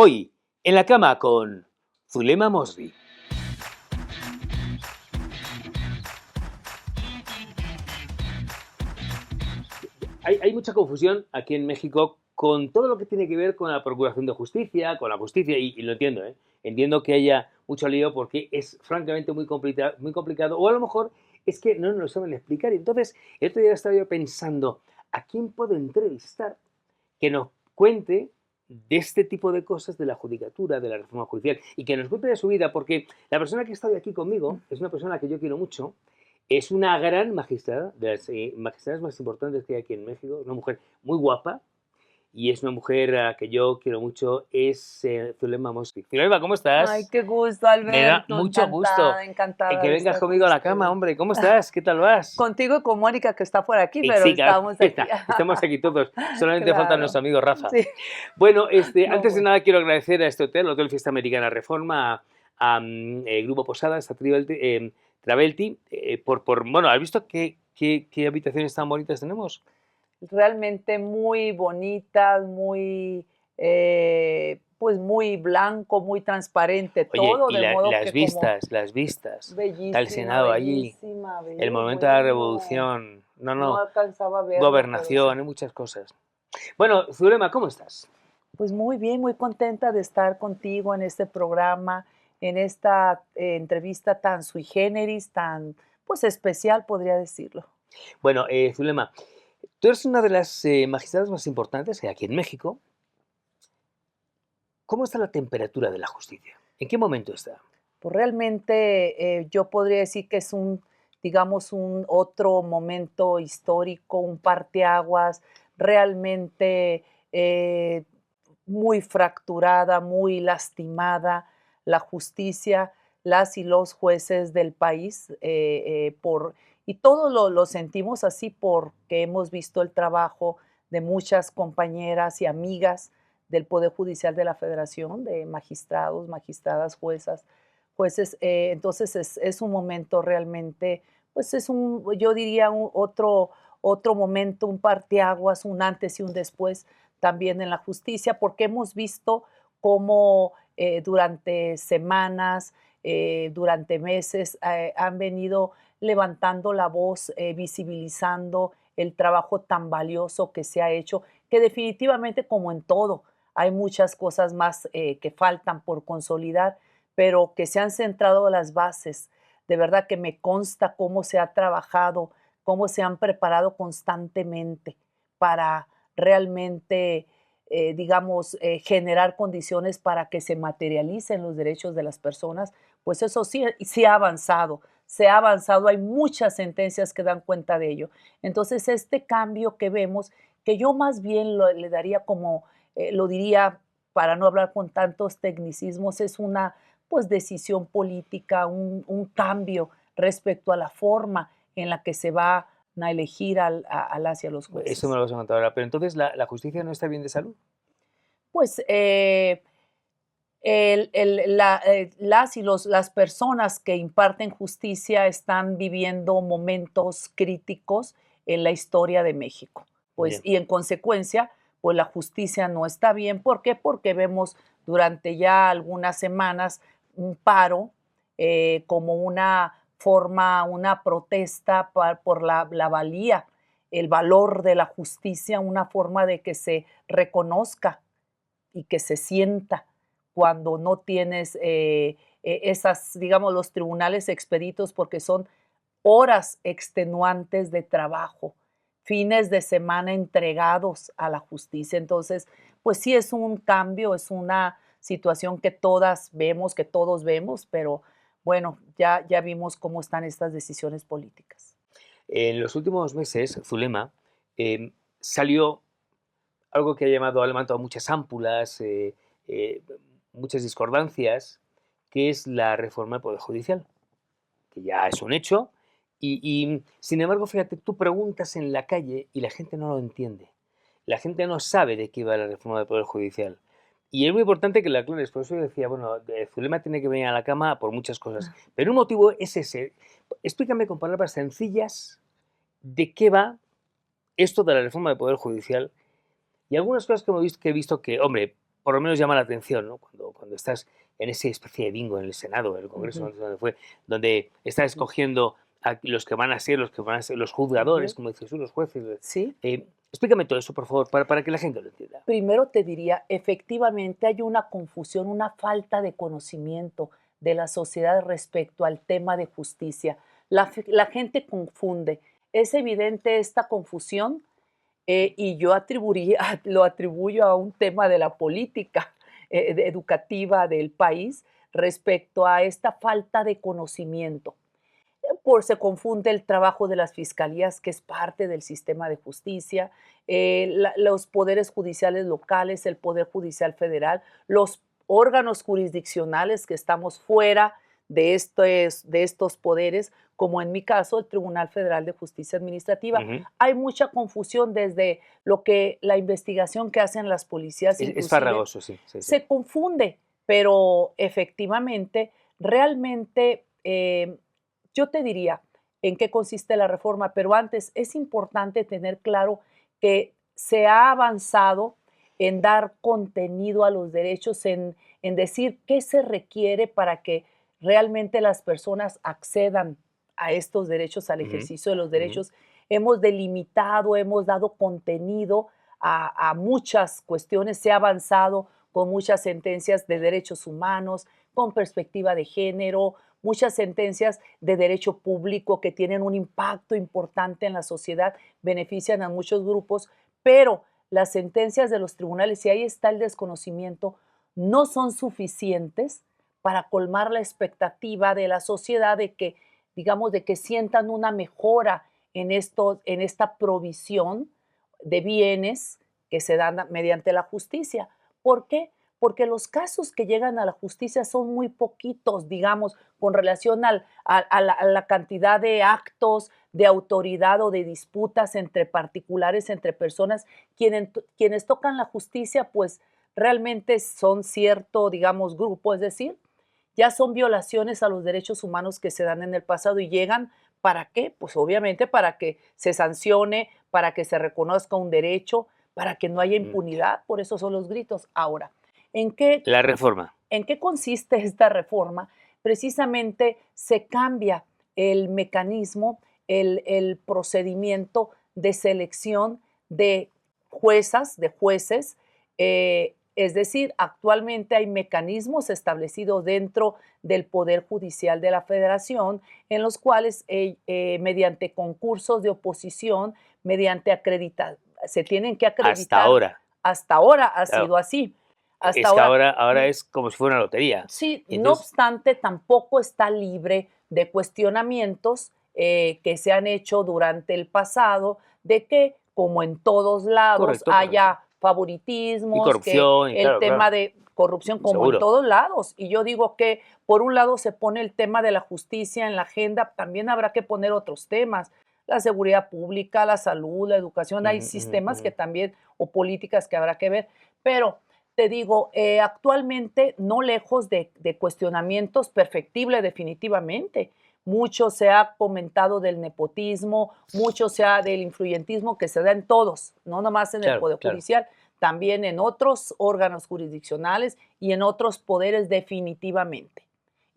Hoy, en la cama con Zulema Mosri. Hay mucha confusión aquí en México con todo lo que tiene que ver con la procuración de justicia, con la justicia, y lo entiendo, ¿eh? Entiendo que haya mucho lío porque es francamente muy complicado, o a lo mejor es que no nos lo saben explicar. Entonces, el otro día estaba yo pensando, ¿a quién puedo entrevistar que nos cuente de este tipo de cosas, de la judicatura, de la reforma judicial, y que nos cuente de su vida? Porque la persona que está hoy aquí conmigo es una persona que yo quiero mucho, es una gran magistrada, de las magistradas más importantes que hay aquí en México, es una mujer muy guapa, y es una mujer que yo quiero mucho, es Zulema Mosri. Zulema, ¿cómo Ay, estás? qué gusto, Me da Alberto. mucho gusto Encantada que de vengas estar con conmigo a la cama, ustedes. hombre. ¿Cómo estás? ¿Qué tal vas? Contigo y con Mónica, que está por aquí, Y pero sí, claro, estamos aquí. estamos aquí todos. Solamente falta nuestro Claro. amigo Rafa. Sí. Bueno, No, antes de bueno. nada quiero agradecer a este hotel, Hotel Fiesta Americana Reforma, a Grupo Posadas, a Travelti, bueno, ¿has visto qué habitaciones tan bonitas tenemos? Realmente muy bonitas, pues muy blanco, muy transparente Oye, todo, y de modo las que como vistas, está el bellísima, Senado allí, bellísima, el bello. momento de la Bueno, revolución, no, no no, alcanzaba a verlo, pero sí. gobernación y muchas cosas. Bueno, Zulema, ¿cómo estás? Pues muy bien, muy contenta de estar contigo en este programa, en esta entrevista tan sui generis, tan pues especial, podría decirlo. Bueno, Zulema, tú eres una de las magistradas más importantes que hay aquí en México. ¿Cómo está la temperatura de la justicia? ¿En qué momento está? Pues realmente yo podría decir que es digamos, un otro momento histórico, un parteaguas, realmente eh, muy fracturada, muy lastimada la justicia, las y los jueces del país, y todos lo sentimos así porque hemos visto el trabajo de muchas compañeras y amigas del Poder Judicial de la Federación, de magistrados, magistradas, jueces. Entonces es un momento realmente, pues yo diría otro momento, un parteaguas, un antes y un después también en la justicia, porque hemos visto cómo durante semanas, durante meses, han venido levantando la voz, visibilizando el trabajo tan valioso que se ha hecho, que definitivamente, como en todo, hay muchas cosas más que faltan por consolidar, pero que se han centrado las bases. De verdad que me consta cómo se ha trabajado, cómo se han preparado constantemente para realmente, digamos, generar condiciones para que se materialicen los derechos de las personas, pues eso sí, sí ha avanzado, se ha avanzado, hay muchas sentencias que dan cuenta de ello. Entonces, este cambio que vemos, que yo más bien le daría como, lo diría para no hablar con tantos tecnicismos, es una pues decisión política, un cambio respecto a la forma en la que se va a elegir a las y a los Eso me jueces. lo vas a contar ahora. Pero entonces, ¿la justicia no está bien de salud? Pues las personas que imparten justicia están viviendo momentos críticos en la historia de México. Pues, Bien. y en consecuencia, pues la justicia no está bien. ¿Por qué? Porque vemos durante ya algunas semanas un paro como una forma, una protesta por la valía, el valor de la justicia, una forma de que se reconozca y que se sienta cuando no tienes esas, digamos, los tribunales expeditos, porque son horas extenuantes de trabajo, fines de semana entregados a la justicia. Entonces, pues sí es un cambio, es una situación que todas vemos, que todos vemos, pero bueno, ya vimos cómo están estas decisiones políticas. En los últimos meses, Zulema, salió algo que ha levantado muchas ámpulas, eh, muchas discordancias, que es la reforma del Poder Judicial, que ya es un hecho, sin embargo, fíjate, tú preguntas en la calle y la gente no lo entiende. La gente no sabe de qué va la reforma del Poder Judicial. Y es muy importante que la aclares, por eso yo decía, bueno, Zulema tiene que venir a la cama por muchas cosas, pero un motivo es ese. Explícame con palabras sencillas de qué va esto de la reforma del Poder Judicial y algunas cosas que he visto que, hombre, por lo menos llama la atención, ¿no? Cuando estás en esa especie de bingo en el Senado, en el Congreso, Ujú, no sé dónde fue, donde estás ujú, escogiendo a los que van a ser, los juzgadores, ujú. como dices tú, los jueces. Sí. Explícame todo eso, por favor, para que la gente lo entienda. Primero te diría, efectivamente hay una confusión, una falta de conocimiento de la sociedad respecto al tema de justicia. La gente confunde. Es evidente esta confusión y yo lo atribuyo a un tema de la política educativa del país respecto a esta falta de conocimiento. Se confunde el trabajo de las fiscalías, que es parte del sistema de justicia, los poderes judiciales locales, el Poder Judicial Federal, los órganos jurisdiccionales que estamos fuera de estos poderes, como en mi caso el Tribunal Federal de Justicia Administrativa. Ujú. Hay mucha confusión desde la investigación que hacen las policías, Es inclusive farragoso, sí, sí, sí. se confunde, pero efectivamente, realmente, yo te diría en qué consiste la reforma, pero antes es importante tener claro que se ha avanzado en dar contenido a los derechos, en decir qué se requiere para que realmente las personas accedan a estos derechos, al Ujú, ejercicio de los ujú. derechos. Hemos delimitado, hemos dado contenido a muchas cuestiones, se ha avanzado con muchas sentencias de derechos humanos, con perspectiva de género, muchas sentencias de derecho público que tienen un impacto importante en la sociedad, benefician a muchos grupos, pero las sentencias de los tribunales, y ahí está el desconocimiento, no son suficientes para colmar la expectativa de la sociedad de que, digamos, de que sientan una mejora en esta provisión de bienes que se dan mediante la justicia. ¿Por qué? Porque los casos que llegan a la justicia son muy poquitos, digamos, con relación a la cantidad de actos de autoridad o de disputas entre particulares, entre personas. Quienes tocan la justicia, pues realmente son cierto, digamos, grupo, es decir, ya son violaciones a los derechos humanos que se dan en el pasado y llegan, ¿para qué? Pues obviamente para que se sancione, para que se reconozca un derecho, para que no haya Mm. impunidad, por eso son los gritos. Ahora, ¿en qué, La reforma. en qué consiste esta reforma? Precisamente se cambia el mecanismo, el procedimiento de selección de juezas, de jueces, es decir, actualmente hay mecanismos establecidos dentro del Poder Judicial de la Federación en los cuales mediante concursos de oposición, mediante acreditar, se tienen que Hasta acreditar, ahora. hasta ahora ha Claro. sido así, hasta Es que ahora. ahora es como si fuera una lotería. Sí, Y no entonces, obstante, tampoco está libre de cuestionamientos que se han hecho durante el pasado, de que, como en todos lados, correcto, correcto. haya Y favoritismos, que corrupción, y el claro, tema claro, de corrupción, como en seguro. todos lados. Y yo digo que, por un lado, se pone el tema de la justicia en la agenda, también habrá que poner otros temas, la seguridad pública, la salud, la educación, hay Ujú, ujú, sistemas ujú. que también, o políticas que habrá que ver, pero te digo, actualmente no lejos de cuestionamientos, perfectible definitivamente. Mucho se ha comentado del nepotismo, mucho se ha del influyentismo que se da en todos, no nomás en el Claro, Poder claro. Judicial, también en otros órganos jurisdiccionales y en otros poderes definitivamente.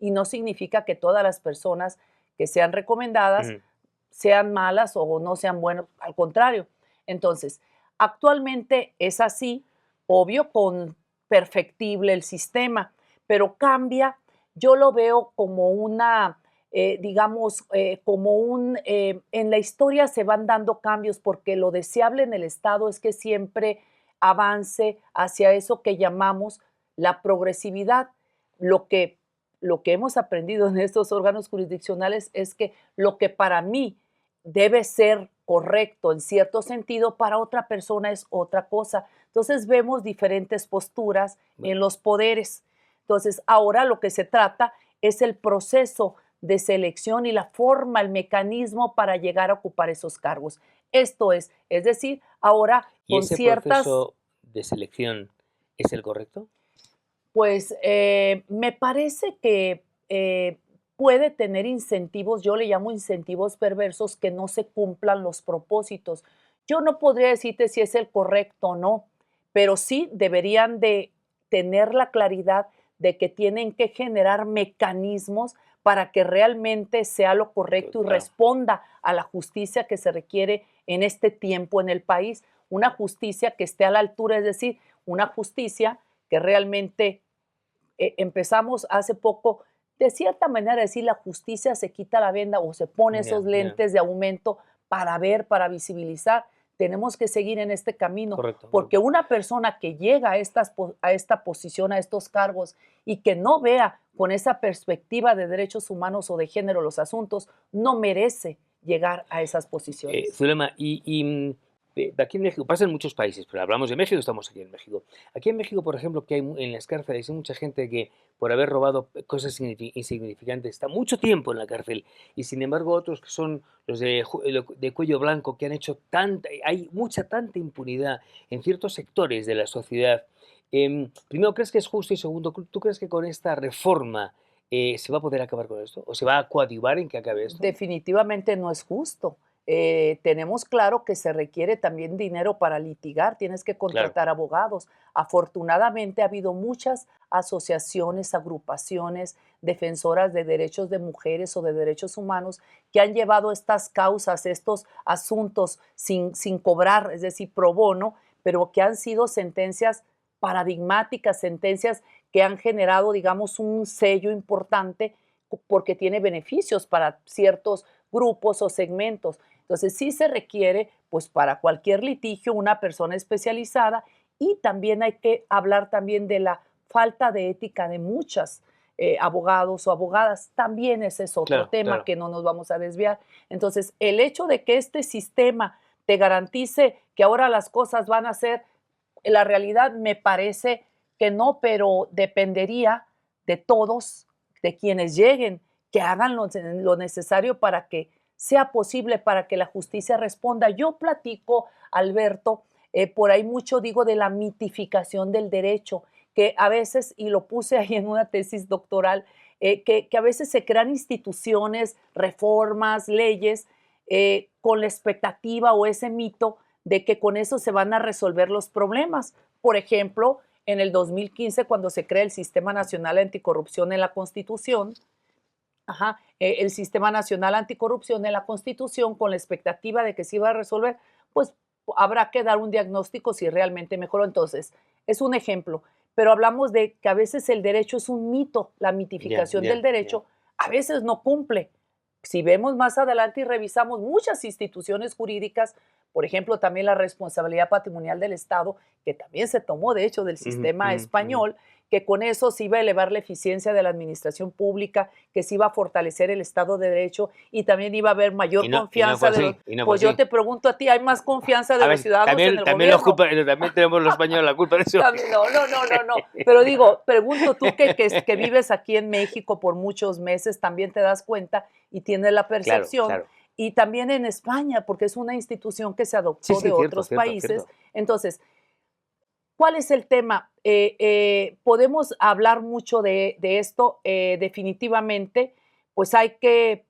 Y no significa que todas las personas que sean recomendadas Ujú. sean malas o no sean buenas, al contrario. Entonces, actualmente es así, obvio, con perfectible el sistema, pero cambia, yo lo veo como una, digamos, en la historia se van dando cambios porque lo deseable en el Estado es que siempre avance hacia eso que llamamos la progresividad. Lo que, lo que hemos aprendido en estos órganos jurisdiccionales es que lo que para mí debe ser correcto en cierto sentido, para otra persona es otra cosa. Entonces vemos diferentes posturas Bueno, en los poderes. Entonces ahora lo que se trata es el proceso de selección y la forma, el mecanismo para llegar a ocupar esos cargos. Esto es decir, ahora ¿y con ese ciertas, proceso de selección es el correcto? pues me parece que puede tener incentivos, yo le llamo incentivos perversos, que no se cumplan los propósitos. Yo no podría decirte si es el correcto o no, pero sí deberían de tener la claridad de que tienen que generar mecanismos para que realmente sea lo correcto y Claro. responda a la justicia que se requiere en este tiempo en el país. Una justicia que esté a la altura, es decir, una justicia que realmente empezamos hace poco, de cierta manera, decir la justicia se quita la venda o se pone Ya, esos ya. lentes de aumento para ver, para visibilizar. Tenemos que seguir en este camino, Correcto, porque correcto. una persona que llega a esta posición, a estos cargos, y que no vea con esa perspectiva de derechos humanos o de género los asuntos, no merece llegar a esas posiciones. Zulema, de aquí en México, pasa en muchos países, pero hablamos de México, estamos aquí en México. Aquí en México, por ejemplo, que hay en las cárceles hay mucha gente que por haber robado cosas insignificantes está mucho tiempo en la cárcel y sin embargo otros que son los de cuello blanco que han hecho hay tanta impunidad en ciertos sectores de la sociedad. Primero, ¿crees que es justo? Y segundo, ¿tú crees que con esta reforma se va a poder acabar con esto? ¿O se va a coadyuvar en que acabe esto? Definitivamente no es justo. Tenemos claro que se requiere también dinero para litigar, tienes que Claro. contratar abogados. Afortunadamente ha habido muchas asociaciones, agrupaciones, defensoras de derechos de mujeres o de derechos humanos que han llevado estas causas, estos asuntos sin cobrar, es decir, pro bono, pero que han sido sentencias paradigmáticas, sentencias que han generado, digamos, un sello importante porque tiene beneficios para ciertos grupos o segmentos. Entonces sí se requiere, pues para cualquier litigio, una persona especializada y también hay que hablar también de la falta de ética de muchas abogados o abogadas. También ese es otro Claro, tema claro. que no nos vamos a desviar. Entonces, el hecho de que este sistema te garantice que ahora las cosas van a ser, la realidad me parece que no, pero dependería de todos, de quienes lleguen, que hagan lo necesario para que sea posible, para que la justicia responda. Yo platico, Alberto, por ahí mucho digo de la mitificación del derecho, que a veces, y lo puse ahí en una tesis doctoral, que a veces se crean instituciones, reformas, leyes, con la expectativa o ese mito de que con eso se van a resolver los problemas. Por ejemplo, en el 2015, cuando se crea el Sistema Nacional Anticorrupción en la Constitución, el Sistema Nacional Anticorrupción en la Constitución, con la expectativa de que se iba a resolver, pues habrá que dar un diagnóstico si realmente mejoró. Entonces, es un ejemplo, pero hablamos de que a veces el derecho es un mito, la Ya, mitificación del ya, ya. derecho a veces no cumple. Si vemos más adelante y revisamos muchas instituciones jurídicas, por ejemplo, también la responsabilidad patrimonial del Estado, que también se tomó, de hecho, del Ujú, sistema ujú, ujú. español, que con eso se iba a elevar la eficiencia de la administración pública, que se iba a fortalecer el Estado de Derecho y también iba a haber mayor Y no fue confianza de los... así, y no fue Pues yo así. te pregunto a ti, ¿hay más confianza de A los ver, ciudadanos en también el también los gobierno? culpa también tenemos los españoles la culpa de eso. También, no, no, no, no, no. Pero digo, pregunto tú que vives aquí en México por muchos meses, también te das cuenta y tienes la Claro, percepción. claro. Y también en España, porque es una institución que se Sí, adoptó de sí, cierto, otros cierto, países. cierto. Entonces, ¿cuál es el tema? Podemos hablar mucho de esto, definitivamente, pues hay que,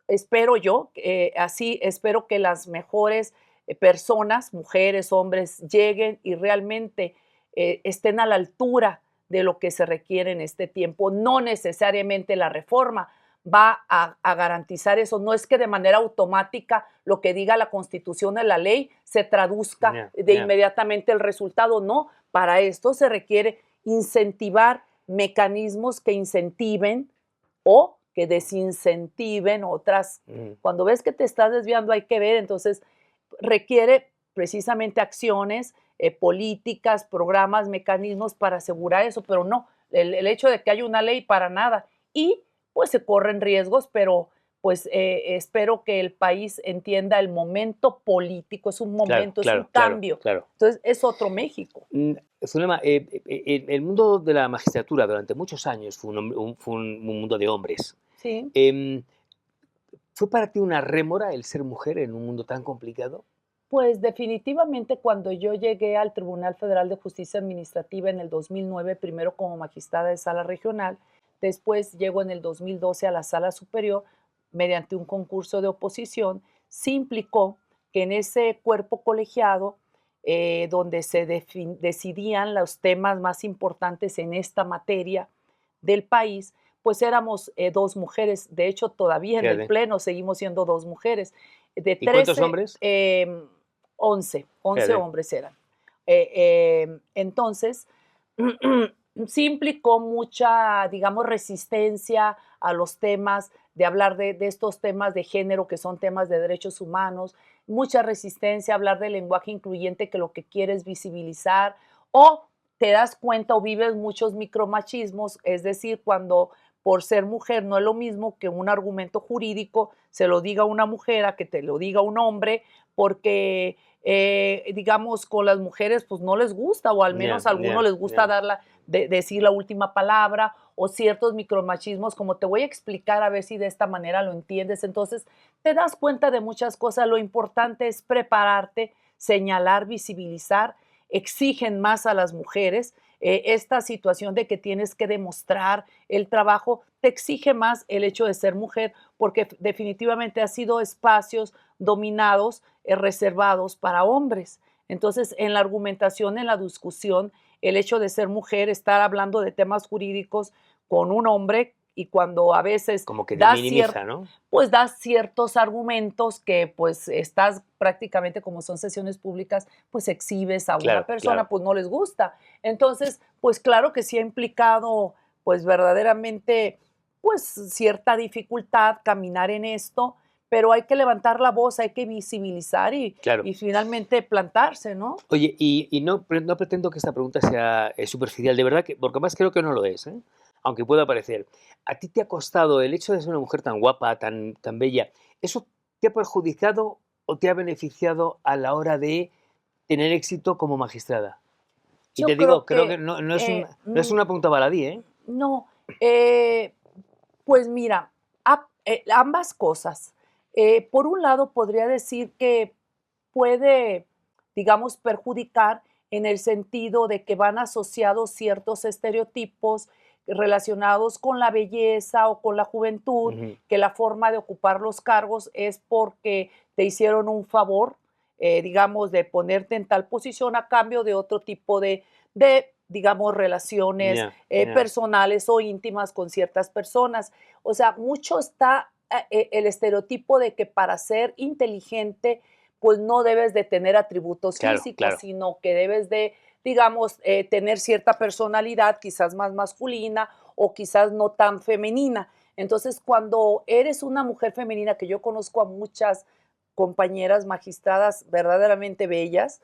espero yo, así espero que las mejores personas, mujeres, hombres, lleguen y realmente estén a la altura de lo que se requiere en este tiempo. No necesariamente la reforma va a garantizar eso. No es que de manera automática lo que diga la Constitución o la ley se traduzca Ya, de ya. inmediatamente el resultado. No, para esto se requiere incentivar mecanismos que incentiven o que desincentiven otras. Mm. Cuando ves que te estás desviando hay que ver, entonces requiere precisamente acciones, políticas, programas, mecanismos para asegurar eso, pero no, el hecho de que haya una ley para nada y pues se corren riesgos, pero pues espero que el país entienda el momento político, es un Claro, momento, es un claro, claro, cambio, claro. entonces es otro México. Zulema, el mundo de la magistratura durante muchos años fue un mundo de hombres. Sí. Em, ¿Fue para ti una rémora el ser mujer en un mundo tan complicado? Pues definitivamente cuando yo llegué al Tribunal Federal de Justicia Administrativa en el 2009, primero como magistrada de sala regional, después llego en el 2012 a la sala superior mediante un concurso de oposición, sí implicó que en ese cuerpo colegiado donde se decidían los temas más importantes en esta materia del país, pues éramos 2 mujeres. De hecho, todavía en el Fíjate. pleno seguimos siendo 2 mujeres. De ¿Y cuántos 13, hombres? 11 Fíjate. hombres eran. Entonces, sí implicó mucha, digamos, resistencia a los temas, de hablar de estos temas de género, que son temas de derechos humanos, mucha resistencia a hablar del lenguaje incluyente, que lo que quiere es visibilizar, o te das cuenta o vives muchos micromachismos, es decir, cuando por ser mujer no es lo mismo que un argumento jurídico se lo diga una mujer a que te lo diga un hombre, porque digamos, con las mujeres pues no les gusta, o al menos Ya, a algunos ya, les gusta ya. decir la última palabra, o ciertos micromachismos, como te voy a explicar a ver si de esta manera lo entiendes. Entonces, te das cuenta de muchas cosas. Lo importante es prepararte, señalar, visibilizar. Exigen más a las mujeres. Esta situación de que tienes que demostrar el trabajo te exige más el hecho de ser mujer, porque definitivamente ha sido espacios dominados, reservados para hombres. Entonces, en la argumentación, en la discusión, el hecho de ser mujer, estar hablando de temas jurídicos con un hombre, y cuando a veces Como que te minimiza, ¿no? pues das ciertos argumentos que pues estás prácticamente, como son sesiones públicas, pues exhibes a una Claro, persona, claro. pues no les gusta. Entonces, pues claro que sí ha implicado pues verdaderamente pues cierta dificultad caminar en esto, pero hay que levantar la voz, hay que visibilizar Claro. y finalmente plantarse, ¿no? Oye, y no pretendo que esta pregunta sea, superficial, de verdad que porque además creo que no lo es, ¿eh? Aunque pueda parecer. ¿A ti te ha costado el hecho de ser una mujer tan guapa, tan bella, eso te ha perjudicado o te ha beneficiado a la hora de tener éxito como magistrada? Y Yo te digo, creo creo que que no es una pregunta baladí, ¿eh? no, eh, pues mira, ambas cosas. Por un lado, podría decir que puede, digamos, perjudicar en el sentido de que van asociados ciertos estereotipos relacionados con la belleza o con la juventud, Ujú. que la forma de ocupar los cargos es porque te hicieron un favor, digamos, de ponerte en tal posición a cambio de otro tipo de digamos, relaciones Ya, ya. personales o íntimas con ciertas personas. O sea, mucho está el estereotipo de que para ser inteligente, pues no debes de tener atributos Claro, físicos, claro. sino que debes de, digamos, tener cierta personalidad, quizás más masculina o quizás no tan femenina. Entonces, cuando eres una mujer femenina, que yo conozco a muchas compañeras magistradas verdaderamente bellas,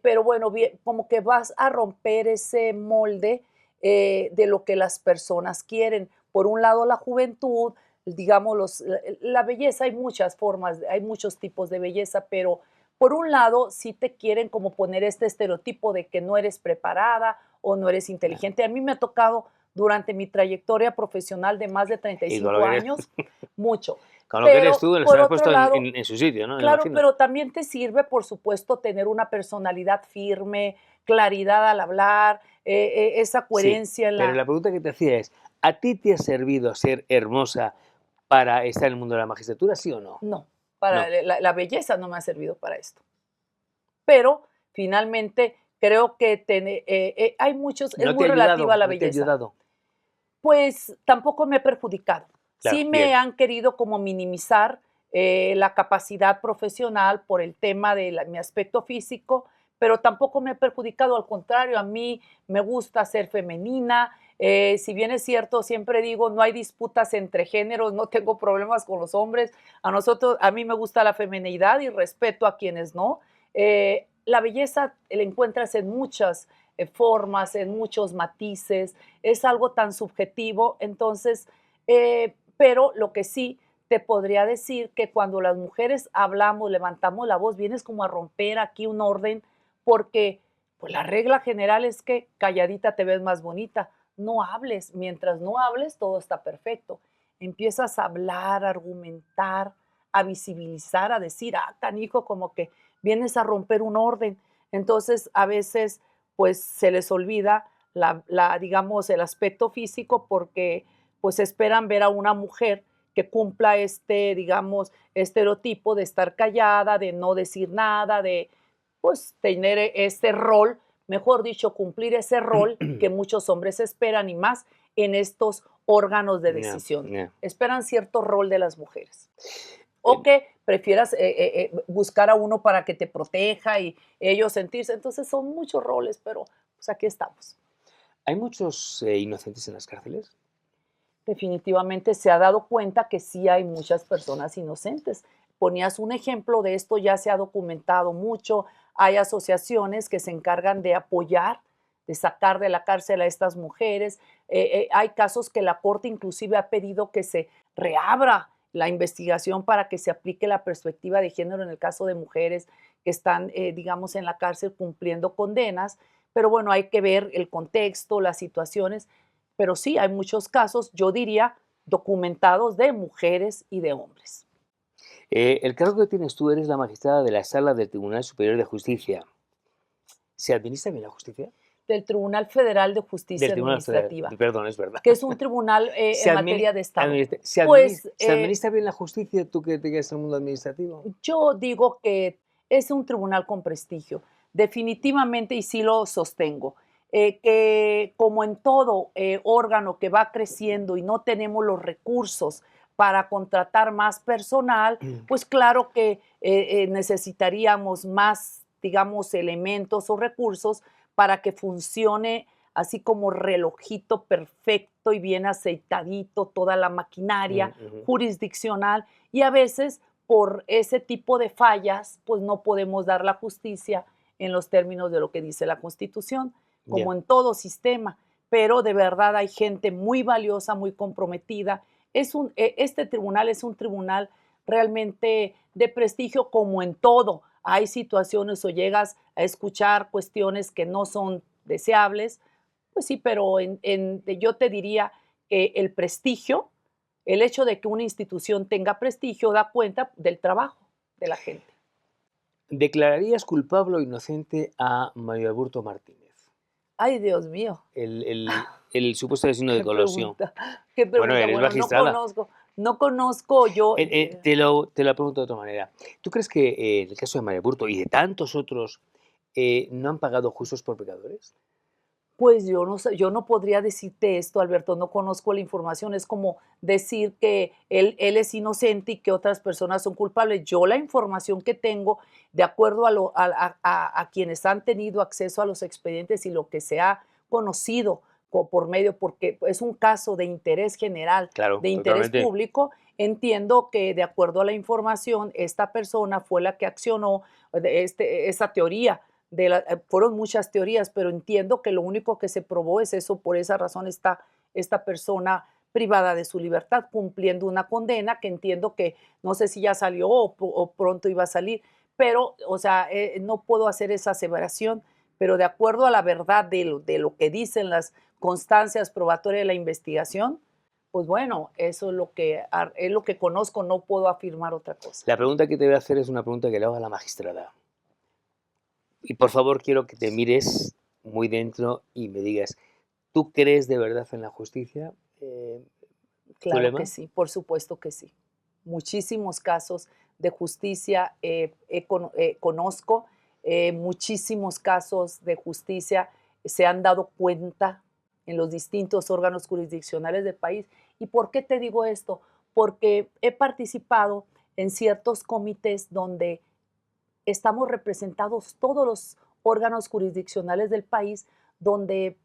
pero bueno, bien, como que vas a romper ese molde de lo que las personas quieren. Por un lado, la juventud, digamos, la belleza, hay muchas formas, hay muchos tipos de belleza, pero por un lado, sí te quieren como poner este estereotipo de que no eres preparada o no eres Ya. inteligente. A mí me ha tocado durante mi trayectoria profesional de más de Y con lo 35 que eres años, mucho. con lo que eres Pero tú, les por habrás otro puesto en lado, en su sitio, ¿no? Me claro, imagino. pero también te sirve, por supuesto, tener una personalidad firme, claridad al hablar, esa Sí, coherencia en pero la... la pregunta que te hacía es, ¿a ti te ha servido ser hermosa para estar en el mundo de la magistratura, sí o no? No, para No. la belleza no me ha servido para esto. Pero finalmente creo que hay muchos, es ¿No te muy ha relativa ayudado? la ¿No te ha belleza. ayudado? Pues tampoco me he perjudicado. Sí Claro, me bien. han querido como minimizar la capacidad profesional por el tema de mi aspecto físico, pero tampoco me he perjudicado, al contrario, a mí me gusta ser femenina. Si bien es cierto, siempre digo, no hay disputas entre géneros, no tengo problemas con los hombres. A mí me gusta la feminidad y respeto a quienes no. La belleza la encuentras en muchas formas, en muchos matices, es algo tan subjetivo. Entonces, pero lo que sí te podría decir que cuando las mujeres hablamos, levantamos la voz, vienes como a romper aquí un orden, porque pues la regla general es que calladita te ves más bonita. No hables, mientras no hables todo está perfecto. Empiezas a hablar, a argumentar, a visibilizar, a decir, canijo, como que vienes a romper un orden. Entonces, a veces, pues se les olvida digamos, el aspecto físico, porque pues esperan ver a una mujer que cumpla este, digamos, estereotipo de estar callada, de no decir nada, pues tener ese rol, mejor dicho, cumplir ese rol que muchos hombres esperan y más en estos órganos de Ya, decisión. ya. Esperan cierto rol de las mujeres. Eh, O que prefieras buscar a uno para que te proteja y ellos sentirse. Entonces son muchos roles, pero pues aquí estamos. ¿Hay muchos inocentes en las cárceles? Definitivamente se ha dado cuenta que sí hay muchas personas inocentes. Ponías un ejemplo de esto, ya se ha documentado mucho. Hay asociaciones que se encargan de apoyar, de sacar de la cárcel a estas mujeres. Hay casos que la Corte inclusive ha pedido que se reabra la investigación para que se aplique la perspectiva de género en el caso de mujeres que están, digamos, en la cárcel cumpliendo condenas. Pero bueno, hay que ver el contexto, las situaciones. Pero sí, hay muchos casos, yo diría, documentados de mujeres y de hombres. El cargo que tienes tú, eres la magistrada de la Sala del Tribunal Superior de Justicia. ¿Se administra bien la justicia? Del Tribunal Federal de Del Justicia Tribunal Federal, Administrativa, perdón, es verdad. que es un tribunal ¿Se, en admini- materia de Estado. administra, se, Pues se administra bien la justicia, tú que te quedas en el mundo administrativo? yo digo que es un tribunal con prestigio, definitivamente, y sí lo sostengo, que como en todo órgano que va creciendo y no tenemos los recursos para contratar más personal, pues claro que necesitaríamos más, digamos, elementos o recursos para que funcione así como relojito perfecto y bien aceitadito toda la maquinaria jurisdiccional, y a veces por ese tipo de fallas, pues no podemos dar la justicia en los términos de lo que dice la Constitución, como Ya. en todo sistema. Pero de verdad hay gente muy valiosa, muy comprometida. Este tribunal es un tribunal realmente de prestigio, como en todo. Hay situaciones o llegas a escuchar cuestiones que no son deseables, pues sí, pero yo te diría que el prestigio, el hecho de que una institución tenga prestigio da cuenta del trabajo de la gente. ¿Declararías culpable o inocente a Mario Alberto Martínez, Ay, Dios mío, el supuesto asesino de qué Colosio? pregunta, qué Bueno, pregunta. eres Bueno, magistrada. no conozco yo. Te lo pregunto de otra manera. ¿Tú crees que en el caso de Mario Burto y de tantos otros no han pagado justos por pecadores? Pues yo no sé, yo no podría decirte esto, Alberto, no conozco la información. Es como decir que él es inocente y que otras personas son culpables. Yo la información que tengo, de acuerdo a quienes han tenido acceso a los expedientes y lo que se ha conocido por medio, porque es un caso de interés general, Claro, de interés totalmente. público, entiendo que de acuerdo a la información, esta persona fue la que accionó esa teoría fueron muchas teorías, pero entiendo que lo único que se probó es eso, por esa razón está esta persona privada de su libertad, cumpliendo una condena que entiendo que no sé si ya salió o pronto iba a salir, pero, o sea, no puedo hacer esa aseveración, pero de acuerdo a la verdad de lo que dicen las constancias probatorias de la investigación, pues bueno, eso es lo que conozco, no puedo afirmar otra cosa. La pregunta que te voy a hacer es una pregunta que le hago a la magistrada. Y por favor quiero que te mires muy dentro y me digas, ¿tú crees de verdad en la justicia, Claro que Zulema? sí, por supuesto que sí. Muchísimos casos de justicia conozco, muchísimos casos de justicia se han dado cuenta en los distintos órganos jurisdiccionales del país. ¿Y por qué te digo esto? Porque he participado en ciertos comités donde estamos representados todos los órganos jurisdiccionales del país, donde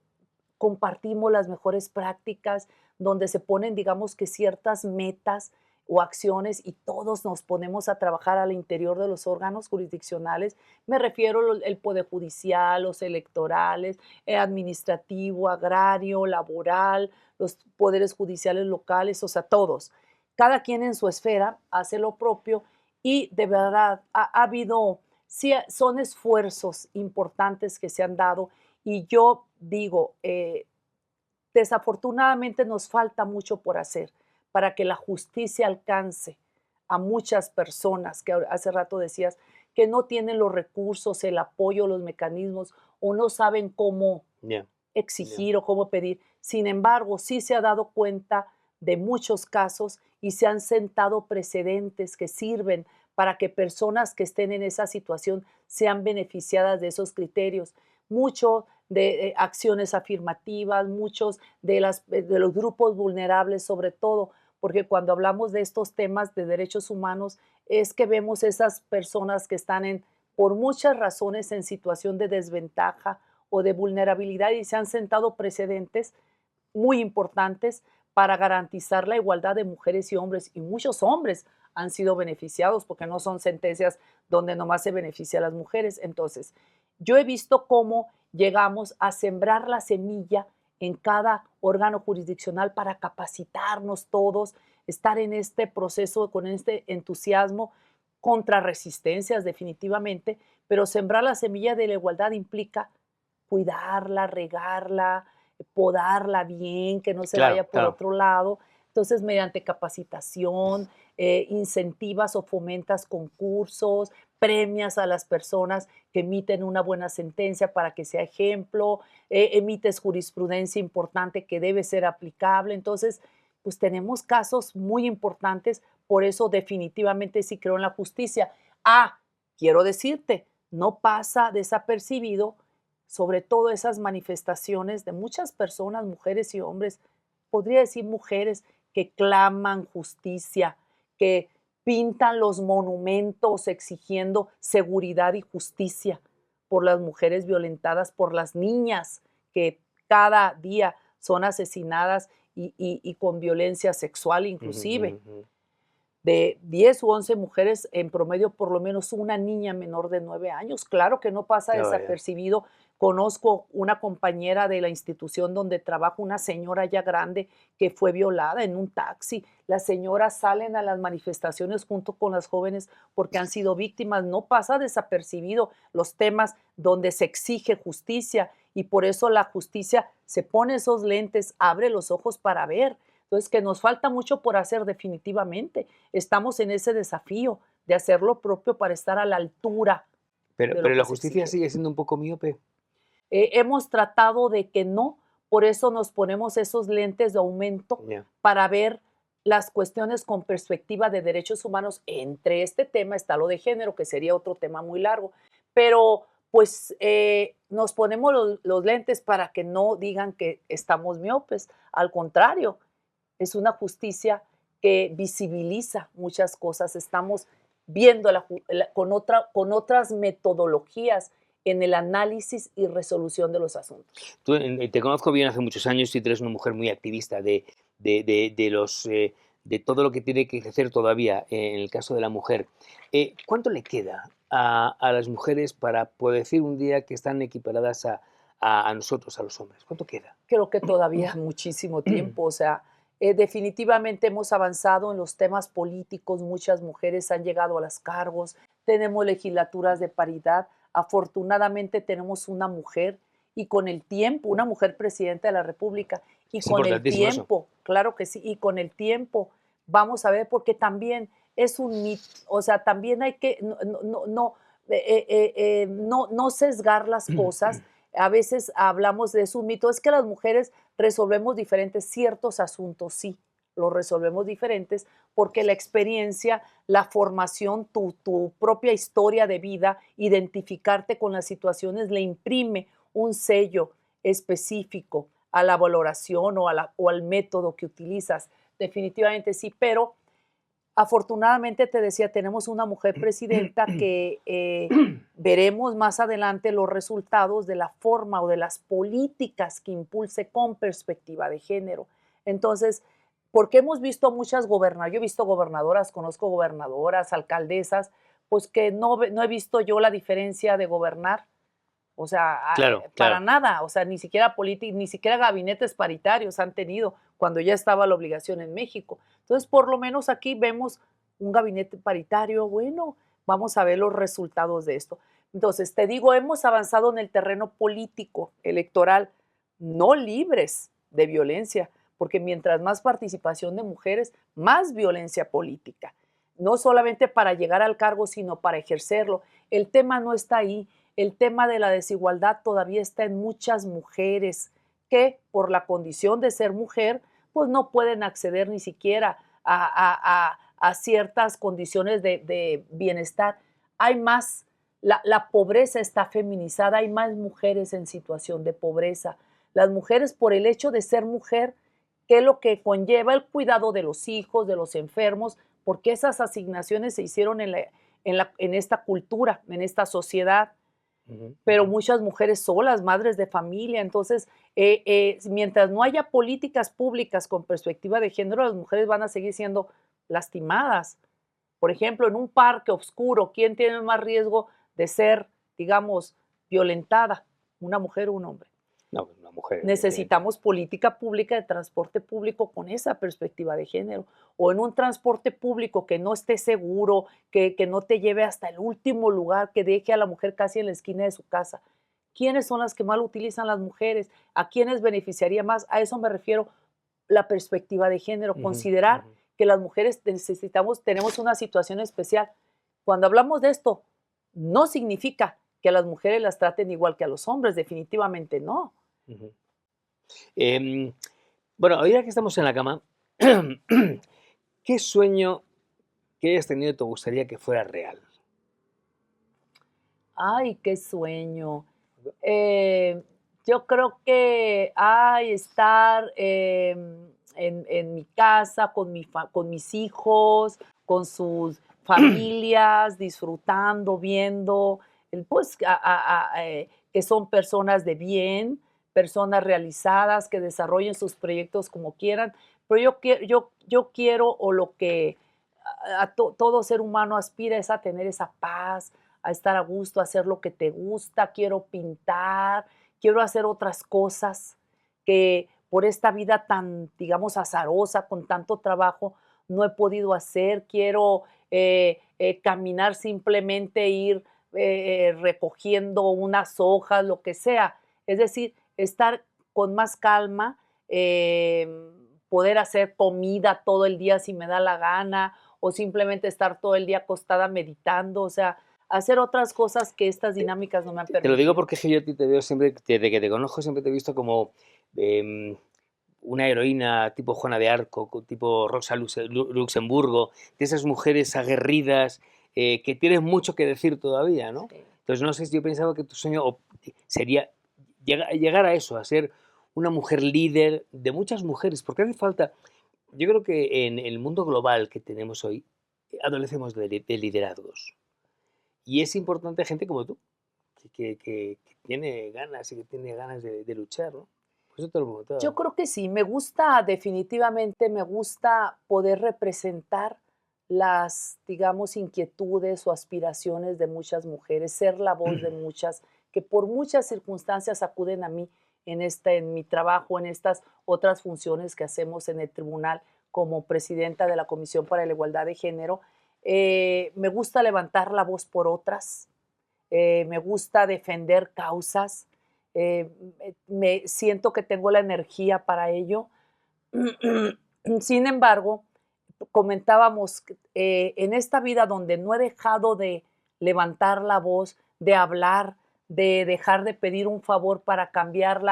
compartimos las mejores prácticas, donde se ponen, digamos que ciertas metas o acciones y todos nos ponemos a trabajar al interior de los órganos jurisdiccionales. Me refiero al Poder Judicial, los electorales, administrativo, agrario, laboral, los poderes judiciales locales, o sea, todos. Cada quien en su esfera hace lo propio y de verdad ha habido, sí, son esfuerzos importantes que se han dado y yo digo, desafortunadamente nos falta mucho por hacer para que la justicia alcance a muchas personas que hace rato decías que no tienen los recursos, el apoyo, los mecanismos o no saben cómo Ya, ya. exigir o cómo pedir. Sin embargo, sí se ha dado cuenta de muchos casos y se han sentado precedentes que sirven para que personas que estén en esa situación sean beneficiadas de esos criterios. Mucho de acciones afirmativas, muchos de los grupos vulnerables sobre todo, porque cuando hablamos de estos temas de derechos humanos es que vemos esas personas que están por muchas razones en situación de desventaja o de vulnerabilidad y se han sentado precedentes muy importantes para garantizar la igualdad de mujeres y hombres. Y muchos hombres han sido beneficiados porque no son sentencias donde nomás se beneficia a las mujeres. Entonces, yo he visto cómo llegamos a sembrar la semilla en cada órgano jurisdiccional para capacitarnos todos, estar en este proceso con este entusiasmo contra resistencias definitivamente, pero sembrar la semilla de la igualdad implica cuidarla, regarla, podarla bien, que no se Claro, vaya por claro. otro lado. Entonces, mediante capacitación, incentivas o fomentas concursos, premias a las personas que emiten una buena sentencia para que sea ejemplo, emites jurisprudencia importante que debe ser aplicable. Entonces, pues tenemos casos muy importantes, por eso definitivamente sí creo en la justicia. Ah, quiero decirte, no pasa desapercibido sobre todo esas manifestaciones de muchas personas, mujeres y hombres, podría decir mujeres, que claman justicia, que pintan los monumentos exigiendo seguridad y justicia por las mujeres violentadas, por las niñas que cada día son asesinadas y con violencia sexual Ujú, inclusive. ujú. De 10 u 11 mujeres, en promedio, por lo menos una niña menor de 9 años. Claro que no pasa Qué barbaridad. desapercibido. Conozco una compañera de la institución donde trabajo, una señora ya grande que fue violada en un taxi. Las señoras salen a las manifestaciones junto con las jóvenes porque han sido víctimas. No pasa desapercibido los temas donde se exige justicia y por eso la justicia se pone esos lentes, abre los ojos para ver. Entonces, que nos falta mucho por hacer definitivamente. Estamos en ese desafío de hacer lo propio para estar a la altura de lo Pero que la se justicia exige. sigue siendo un poco miope. Hemos tratado de que no, por eso nos ponemos esos lentes de aumento Ya. para ver las cuestiones con perspectiva de derechos humanos. Entre este tema está lo de género, que sería otro tema muy largo, pero pues nos ponemos los lentes para que no digan que estamos miopes. Al contrario, es una justicia que visibiliza muchas cosas. Estamos viendo con otras metodologías en el análisis y resolución de los asuntos. Te conozco bien hace muchos años y tú eres una mujer muy activista de todo lo que tiene que ejercer todavía en el caso de la mujer. ¿Cuánto le queda a las mujeres para poder decir un día que están equiparadas a nosotros, a los hombres? ¿Cuánto queda? Creo que todavía muchísimo tiempo, o sea, definitivamente hemos avanzado en los temas políticos, muchas mujeres han llegado a los cargos, tenemos legislaturas de paridad, afortunadamente tenemos una mujer y con el tiempo, una mujer presidenta de la República, y Es con el importantísimo eso. tiempo, claro que sí, y con el tiempo vamos a ver, porque también es un mito, o sea, también hay que no sesgar las cosas. A veces hablamos de eso, un mito, es que las mujeres resolvemos diferentes ciertos asuntos, sí, los resolvemos diferentes porque la experiencia, la formación, tu propia historia de vida, identificarte con las situaciones le imprime un sello específico a la valoración o al método que utilizas. Definitivamente sí, pero afortunadamente, te decía, tenemos una mujer presidenta que veremos más adelante los resultados de la forma o de las políticas que impulse con perspectiva de género. Entonces, porque hemos visto muchas gobernadoras, yo he visto gobernadoras, conozco gobernadoras, alcaldesas, pues que no he visto yo la diferencia de gobernar, o sea, Claro, para claro. nada, o sea, ni siquiera ni siquiera gabinetes paritarios han tenido cuando ya estaba la obligación en México. Entonces, por lo menos aquí vemos un gabinete paritario, bueno, vamos a ver los resultados de esto. Entonces, te digo, hemos avanzado en el terreno político, electoral, no libres de violencia, porque mientras más participación de mujeres, más violencia política. No solamente para llegar al cargo, sino para ejercerlo. El tema no está ahí. El tema de la desigualdad todavía está en muchas mujeres que por la condición de ser mujer, pues no pueden acceder ni siquiera a ciertas condiciones de bienestar, hay más, la pobreza está feminizada, hay más mujeres en situación de pobreza. Las mujeres, por el hecho de ser mujer, ¿qué es lo que conlleva? El cuidado de los hijos, de los enfermos, porque esas asignaciones se hicieron en esta cultura, en esta sociedad, pero muchas mujeres solas, madres de familia. Entonces, mientras no haya políticas públicas con perspectiva de género, las mujeres van a seguir siendo lastimadas. Por ejemplo, en un parque oscuro, ¿quién tiene más riesgo de ser, digamos, violentada? ¿Una mujer o un hombre? No, una mujer. Necesitamos política pública de transporte público con esa perspectiva de género. O en un transporte público que no esté seguro, que no te lleve hasta el último lugar, que deje a la mujer casi en la esquina de su casa. ¿Quiénes son las que más lo utilizan las mujeres? ¿A quiénes beneficiaría más? A eso me refiero la perspectiva de género. Considerar que las mujeres tenemos una situación especial. Cuando hablamos de esto, no significa que a las mujeres las traten igual que a los hombres, definitivamente no. Bueno, ahora que estamos en la cama, ¿qué sueño que hayas tenido te gustaría que fuera real? Ay, qué sueño. Yo creo que estar en mi casa con mis hijos, con sus familias, disfrutando, viendo, pues, que son personas de bien, personas realizadas, que desarrollen sus proyectos como quieran. Pero yo quiero, o lo que todo ser humano aspira, es a tener esa paz, a estar a gusto, a hacer lo que te gusta. Quiero pintar, quiero hacer otras cosas que por esta vida tan, digamos, azarosa, con tanto trabajo, no he podido hacer. Quiero caminar, simplemente ir recogiendo unas hojas, lo que sea. Es decir, estar con más calma, poder hacer comida todo el día si me da la gana, o simplemente estar todo el día acostada meditando. O sea, hacer otras cosas que estas dinámicas no me han permitido. Te lo digo porque yo a ti te veo siempre, desde que te conozco, siempre te he visto como una heroína tipo Juana de Arco, tipo Rosa Luxemburgo, de esas mujeres aguerridas que tienes mucho que decir todavía, ¿no? Sí. Entonces, no sé si yo pensaba que tu sueño sería llegar a eso, a ser una mujer líder de muchas mujeres, porque hace falta, yo creo que en el mundo global que tenemos hoy, adolecemos de liderazgos. Y es importante gente como tú, que tiene ganas y que tiene ganas de luchar, ¿no? Por eso te lo preguntaba. Yo creo que sí, me gusta, definitivamente me gusta poder representar las, digamos, inquietudes o aspiraciones de muchas mujeres, ser la voz de muchas, que por muchas circunstancias acuden a mí en mi trabajo, en estas otras funciones que hacemos en el tribunal como presidenta de la Comisión para la Igualdad de Género. Me gusta levantar la voz por otras, me gusta defender causas, me siento que tengo la energía para ello. Sin embargo, comentábamos, en esta vida donde no he dejado de levantar la voz, de hablar, de dejar de pedir un favor para cambiar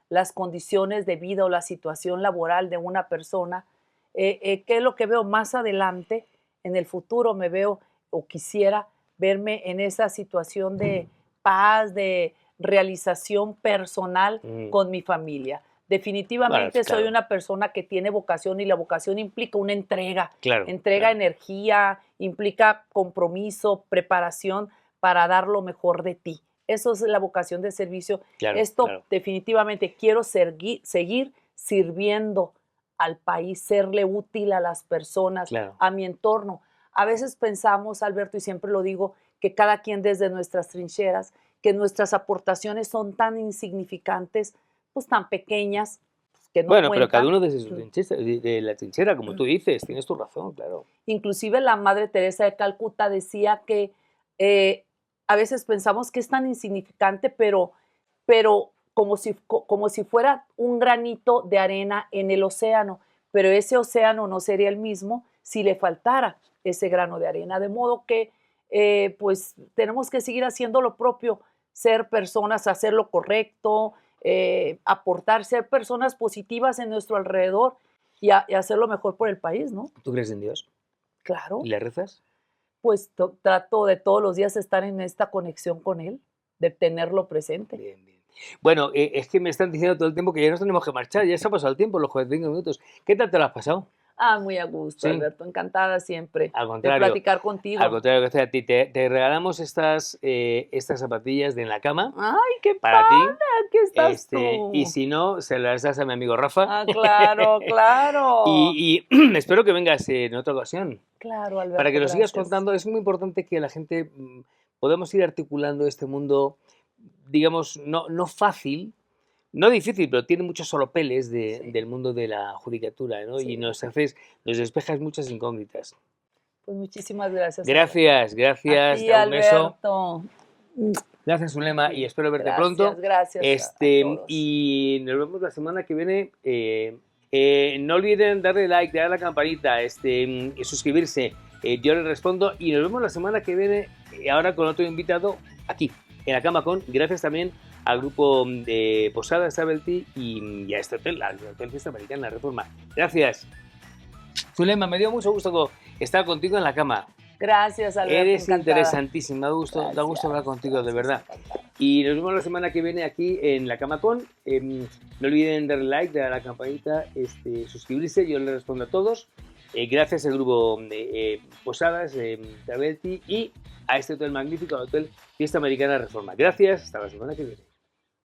las condiciones de vida o la situación laboral de una persona, ¿qué es lo que veo más adelante? En el futuro me veo, o quisiera verme en esa situación de paz, de realización personal con mi familia. Definitivamente soy una persona que tiene vocación, y la vocación implica una entrega, energía, implica compromiso, preparación para dar lo mejor de ti. Eso es la vocación de servicio. Definitivamente quiero seguir sirviendo al país, serle útil a las personas, a mi entorno. A veces pensamos, Alberto, y siempre lo digo, que cada quien desde nuestras trincheras, que nuestras aportaciones son tan insignificantes, pues tan pequeñas, que no cuentan. Pero cada uno desde su trinchera, de la trinchera, como tú dices, tienes tu razón, claro. Inclusive la Madre Teresa de Calcuta decía que a veces pensamos que es tan insignificante, pero como si fuera un granito de arena en el océano, pero ese océano no sería el mismo si le faltara ese grano de arena. De modo que pues tenemos que seguir haciendo lo propio, ser personas, hacer lo correcto, aportar, ser personas positivas en nuestro alrededor y hacer lo mejor por el país, ¿no? ¿Tú crees en Dios? Claro, ¿Y le rezas? pues trato de todos los días estar en esta conexión con él, de tenerlo presente. Bien, bien. Bueno, es que me están diciendo todo el tiempo que ya nos tenemos que marchar, ya se ha pasado el tiempo, los 45 minutos. ¿Qué tal te lo has pasado? Muy a gusto, Sí, Alberto, encantada siempre al de contrario, platicar al contigo. contrario, gracias a ti. Te regalamos estas zapatillas de En la Cama Ay, qué para ti, padre, aquí estás y tú. si no, se las das a mi amigo Rafa. Claro, claro. Y espero que vengas en otra ocasión. Claro, Para que Alberto, nos sigas gracias. contando, es muy importante que la gente podamos ir articulando este mundo, digamos, no fácil, no difícil, pero tiene muchos solopeles Sí, del mundo de la judicatura, ¿no? Y sí. nos despejas muchas incógnitas. Pues muchísimas gracias, Alberto. Gracias, A gracias, ti, da un beso. Alberto. Gracias, Zulema, y Sí, espero verte gracias, pronto. gracias a todos. Y nos vemos la semana que viene. No olviden darle like, darle a la campanita, y suscribirse. Yo les respondo y nos vemos la semana que viene, ahora con otro invitado aquí, en la cama con. Gracias también al grupo de Posadas Travelty y a este hotel, al Hotel Fiesta Americana Reforma. Gracias. Zulema, me dio mucho gusto estar contigo en la cama. Gracias, Alberto, Eres encantada. interesantísima, da gusto hablar contigo, de Gracias, verdad. encantada. Y nos vemos la semana que viene aquí en la Cama Con. No olviden darle like, darle a la campanita, suscribirse, yo les respondo a todos. Gracias al grupo Posadas, Travelti y a este hotel magnífico, el Hotel Fiesta Americana Reforma. Gracias, hasta la semana que viene.